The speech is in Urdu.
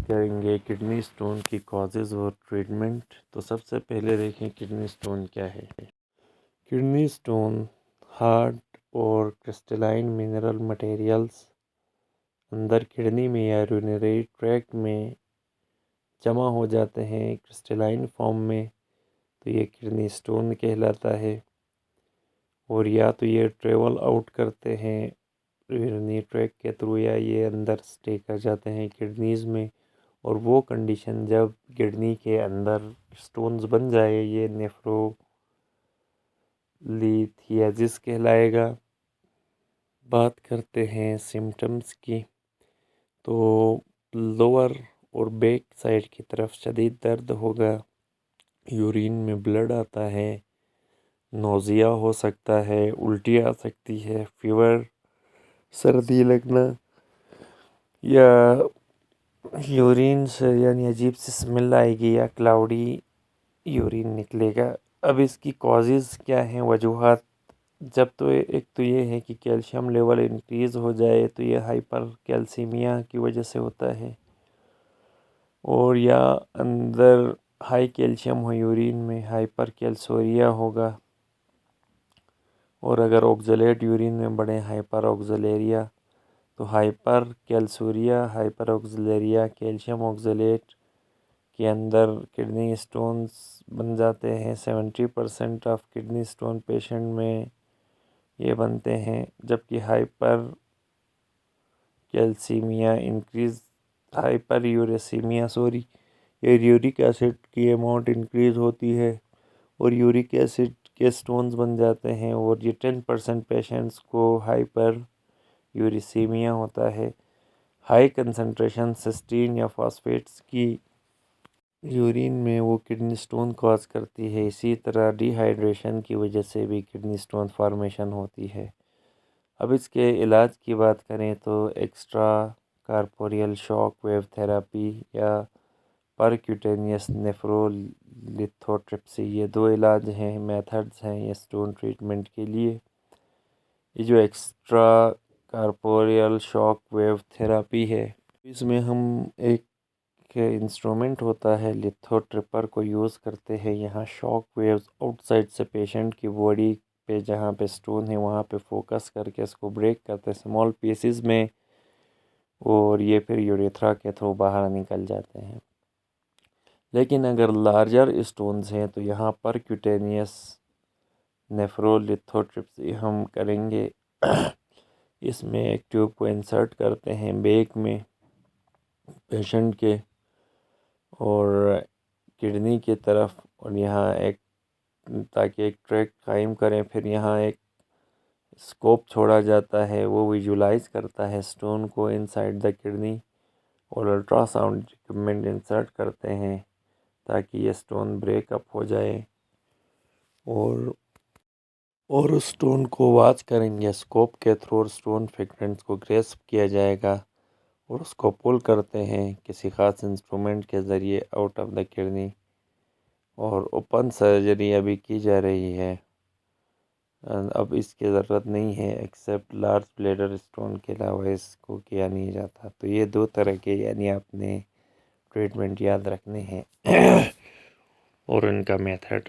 کریں گے کڈنی سٹون کی کازز اور ٹریٹمنٹ۔ تو سب سے پہلے دیکھیں کڈنی سٹون کیا ہے۔ کڈنی سٹون ہارڈ اور کرسٹلائن منرل مٹیریلز اندر کڈنی میں یا یورینری ٹریکٹ میں جمع ہو جاتے ہیں کرسٹلائن فارم میں، تو یہ کڈنی سٹون کہلاتا ہے۔ اور یا تو یہ ٹریول آؤٹ کرتے ہیں یورینری ٹریکٹ کے تھرو، یا یہ اندر سٹے کر جاتے ہیں کڈنیز میں، اور وہ کنڈیشن جب کڈنی کے اندر سٹونز بن جائے یہ نیفرولیتھیاسس کہلائے گا۔ بات کرتے ہیں سمٹمز کی، تو لوور اور بیک سائڈ کی طرف شدید درد ہوگا، یورین میں بلڈ آتا ہے، نوزیا ہو سکتا ہے، الٹی آ سکتی ہے، فیور، سردی لگنا، یا یورین سے یعنی عجیب سی سمیل آئے گی، یا کلاؤڈی یورین نکلے گا۔ اب اس کی کازز کیا ہیں، وجوہات؟ جب تو ایک تو یہ ہے کہ کیلشیم لیول انکریز ہو جائے، تو یہ ہائپر کیلسیمیا کی وجہ سے ہوتا ہے، اور یا اندر ہائی کیلشیم ہو یورین میں ہائپر کیلسوریا ہوگا، اور اگر آکزلیٹ یورین میں بڑھے ہائپر آکزلیریا، تو ہائپر کیلسوریا، ہائپر آکزلیریا، کیلشیم آکزلیٹ کے اندر کڈنی سٹونز بن جاتے ہیں۔ 70% آف کڈنی سٹون پیشنٹ میں یہ بنتے ہیں، جبکہ hypercalcemia increase, hyperuricemia uric acid کی اماؤنٹ انکریز ہوتی ہے اور یورک ایسڈ کے سٹونز بن جاتے ہیں، اور یہ 10% پیشنٹس کو ہائپر یوریسیمیا ہوتا ہے۔ ہائی کنسنٹریشن سسٹین یا فاسفیٹس کی یورین میں وہ کڈنی سٹون کاز کرتی ہے۔ اسی طرح ڈی ہائیڈریشن کی وجہ سے بھی کڈنی سٹون فارمیشن ہوتی ہے۔ اب اس کے علاج کی بات کریں تو ایکسٹرا کارپوریل شاک ویو تھراپی یا پرکیوٹینیس نیفرولیتھوٹرپسی، یہ دو علاج ہیں، میتھڈز ہیں یہ سٹون ٹریٹمنٹ کے لیے۔ یہ جو ایکسٹرا کارپوریل شاک ویو تھراپی ہے، اس میں ہم ایک انسٹرومنٹ ہوتا ہے لیتھوٹرپر کو یوز کرتے ہیں، یہاں شاک ویوز آؤٹ سائڈ سے پیشنٹ کی باڈی پہ جہاں پہ سٹون ہے وہاں پہ فوکس کر کے اس کو بریک کرتے ہیں اسمال پیسز میں، اور یہ پھر یوریتھرا کے تھرو باہر نکل جاتے ہیں۔ لیکن اگر لارجر اسٹونز ہیں تو یہاں پر کیوٹینیس نیفرولیتھوٹرپسی ہم کریں گے۔ اس میں ایک ٹیوب کو انسرٹ کرتے ہیں بیک میں پیشنٹ کے، اور کڈنی کی طرف، اور یہاں ایک تاکہ ایک ٹریک قائم کریں، پھر یہاں ایک اسکوپ چھوڑا جاتا ہے، وہ ویژولائز کرتا ہے سٹون کو انسائڈ دا کڈنی، اور الٹرا ساؤنڈ اکوپمنٹ انسرٹ کرتے ہیں تاکہ یہ سٹون بریک اپ ہو جائے، اور اس سٹون کو واچ کریں گے اسکوپ کے تھرو، سٹون فریگمنٹس کو گریسپ کیا جائے گا، اور اس کو پل کرتے ہیں کسی خاص انسٹرومنٹ کے ذریعے آؤٹ آف دا کڈنی، اور اوپن سرجری ابھی کی جا رہی ہے، اب اس کی ضرورت نہیں ہے ایکسیپٹ لارج بلیڈر سٹون کے علاوہ اس کو کیا نہیں جاتا۔ تو یہ دو طرح کے یعنی آپ نے ٹریٹمنٹ یاد رکھنے ہیں اور ان کا میتھڈ۔